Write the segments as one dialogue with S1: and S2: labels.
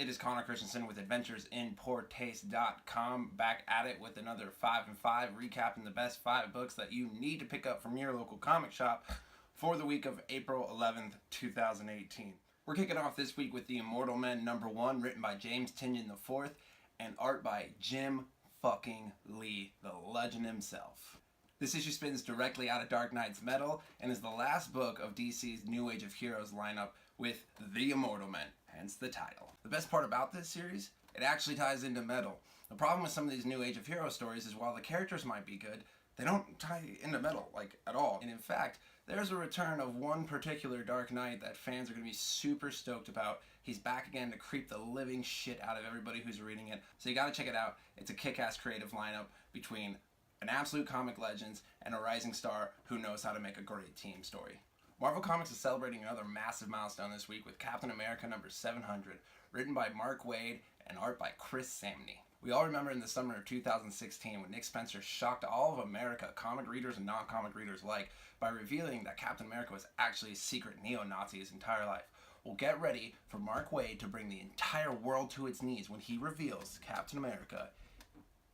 S1: it is Connor Christensen with AdventuresInPoorTaste.com, back at it with another 5 and 5, recapping the best 5 books that you need to pick up from your local comic shop for the week of April 11th, 2018. We're kicking off this week with the Immortal Men #1, written by James Tynion IV, and art by Jim fucking Lee, the legend himself. This issue spins directly out of Dark Knight's Metal and is the last book of DC's New Age of Heroes lineup with The Immortal Men, hence the title. The best part about this series, it actually ties into Metal. The problem with some of these New Age of Heroes stories is while the characters might be good, they don't tie into Metal, at all. And in fact, there's a return of one particular Dark Knight that fans are going to be super stoked about. He's back again to creep the living shit out of everybody who's reading it. So you gotta check it out. It's a kick-ass creative lineup between an absolute comic legend and a rising star who knows how to make a great team story. Marvel Comics is celebrating another massive milestone this week with Captain America #700, written by Mark Waid and art by Chris Samney. We all remember in the summer of 2016 when Nick Spencer shocked all of America, comic readers and non-comic readers alike, by revealing that Captain America was actually a secret neo-Nazi his entire life. Well, get ready for Mark Waid to bring the entire world to its knees when he reveals Captain America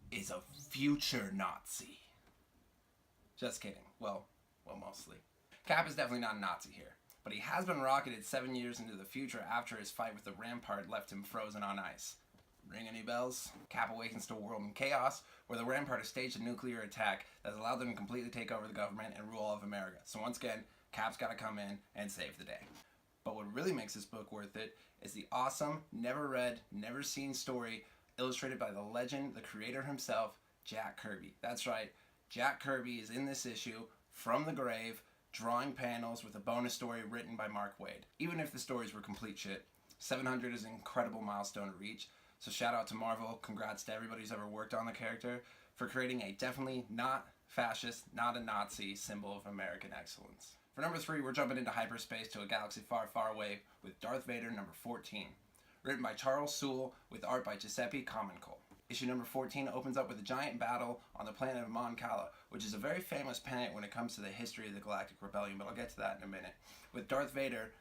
S1: is a future Nazi. Just kidding. Well, mostly. Cap is definitely not a Nazi here, but he has been rocketed 7 years into the future after his fight with the Rampart left him frozen on ice. Ring any bells? Cap awakens to a world in chaos where the Rampart has staged a nuclear attack that has allowed them to completely take over the government and rule all of America. So once again, Cap's got to come in and save the day. But what really makes this book worth it is the awesome, never read, never seen story illustrated by the legend, the creator himself, Jack Kirby. That's right, Jack Kirby is in this issue from the grave, drawing panels with a bonus story written by Mark Waid. Even if the stories were complete shit, 700 is an incredible milestone to reach. So shout out to Marvel, congrats to everybody who's ever worked on the character for creating a definitely not fascist, not a Nazi symbol of American excellence. For #3, we're jumping into hyperspace to a galaxy far, far away with Darth Vader #14. Written by Charles Soule with art by Giuseppe Camuncoli. Issue #14 opens up with a giant battle on the planet of Mon Cala, which is a very famous planet when it comes to the history of the Galactic Rebellion, but I'll get to that in a minute. With Darth Vader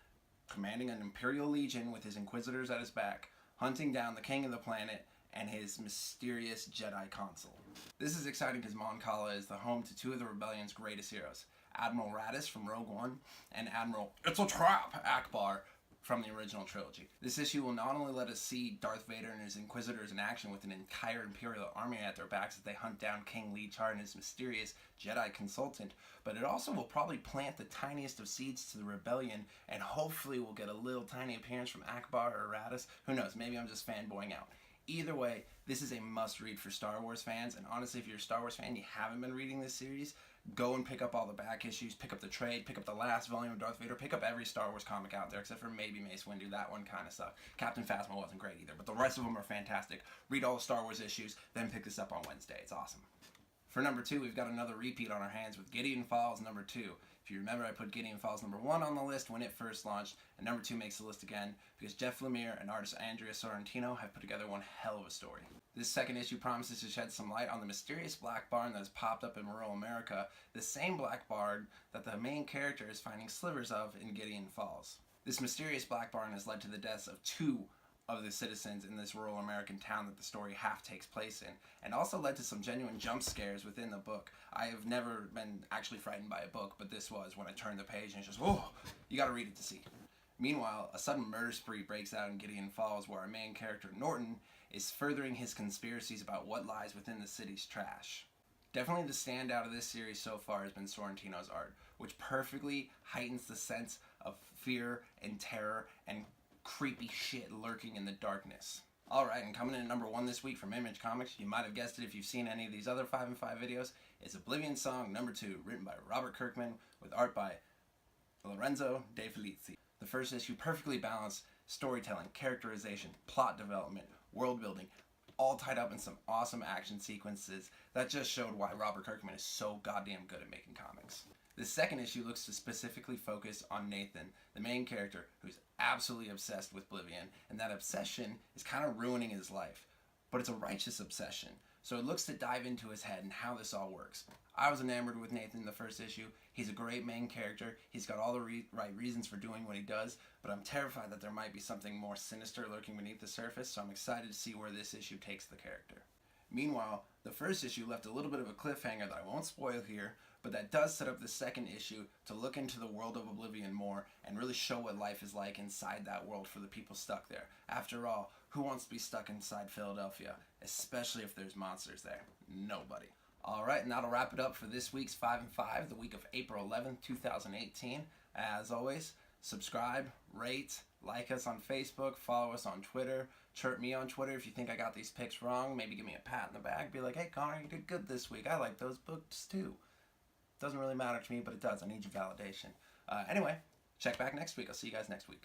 S1: commanding an Imperial Legion with his Inquisitors at his back, hunting down the king of the planet and his mysterious Jedi console. This is exciting because Mon Cala is the home to 2 of the Rebellion's greatest heroes, Admiral Raddus from Rogue One and Admiral It's a Trap Akbar from the original trilogy. This issue will not only let us see Darth Vader and his Inquisitors in action with an entire Imperial army at their backs as they hunt down King Lee Char and his mysterious Jedi consultant, but it also will probably plant the tiniest of seeds to the rebellion, and hopefully we'll get a little tiny appearance from Akbar or Raddus. Who knows, maybe I'm just fanboying out. Either way, this is a must-read for Star Wars fans, and honestly, if you're a Star Wars fan and you haven't been reading this series, go and pick up all the back issues, pick up the trade, pick up the last volume of Darth Vader, pick up every Star Wars comic out there, except for maybe Mace Windu, that one kind of stuff. Captain Phasma wasn't great either, but the rest of them are fantastic. Read all the Star Wars issues, then pick this up on Wednesday. It's awesome. For #2, we've got another repeat on our hands with Gideon Files #2. If you remember, I put Gideon Files #1 on the list when it first launched, and #2 makes the list again because Jeff Lemire and artist Andrea Sorrentino have put together one hell of a story. This second issue promises to shed some light on the mysterious black barn that has popped up in rural America, the same black barn that the main character is finding slivers of in Gideon Falls. This mysterious black barn has led to the deaths of 2 of the citizens in this rural American town that the story half takes place in, and also led to some genuine jump scares within the book. I have never been actually frightened by a book, but this was when I turned the page and it's just, oh, you gotta read it to see. Meanwhile, a sudden murder spree breaks out in Gideon Falls where our main character, Norton, is furthering his conspiracies about what lies within the city's trash. Definitely the standout of this series so far has been Sorrentino's art, which perfectly heightens the sense of fear and terror and creepy shit lurking in the darkness. Alright, and coming in at #1 this week from Image Comics, you might have guessed it if you've seen any of these other 5 and 5 videos, it's Oblivion Song #2, written by Robert Kirkman with art by Lorenzo De Felici. The first issue perfectly balanced storytelling, characterization, plot development, world building, all tied up in some awesome action sequences that just showed why Robert Kirkman is so goddamn good at making comics. The second issue looks to specifically focus on Nathan, the main character, who's absolutely obsessed with Oblivion, and that obsession is kind of ruining his life. But it's a righteous obsession, so it looks to dive into his head and how this all works. I was enamored with Nathan in the first issue. He's a great main character. He's got all the right reasons for doing what he does, but I'm terrified that there might be something more sinister lurking beneath the surface, so I'm excited to see where this issue takes the character. Meanwhile, the first issue left a little bit of a cliffhanger that I won't spoil here, but that does set up the second issue to look into the world of Oblivion more and really show what life is like inside that world for the people stuck there. After all, who wants to be stuck inside Philadelphia, especially if there's monsters there? Nobody. Alright, and that'll wrap it up for this week's 5 and 5, the week of April 11th, 2018. As always, subscribe, rate, like us on Facebook, follow us on Twitter, chirp me on Twitter if you think I got these picks wrong, maybe give me a pat in the back, be like, hey Connor, you did good this week, I like those books too. Doesn't really matter to me, but it does, I need your validation. Anyway, check back next week, I'll see you guys next week.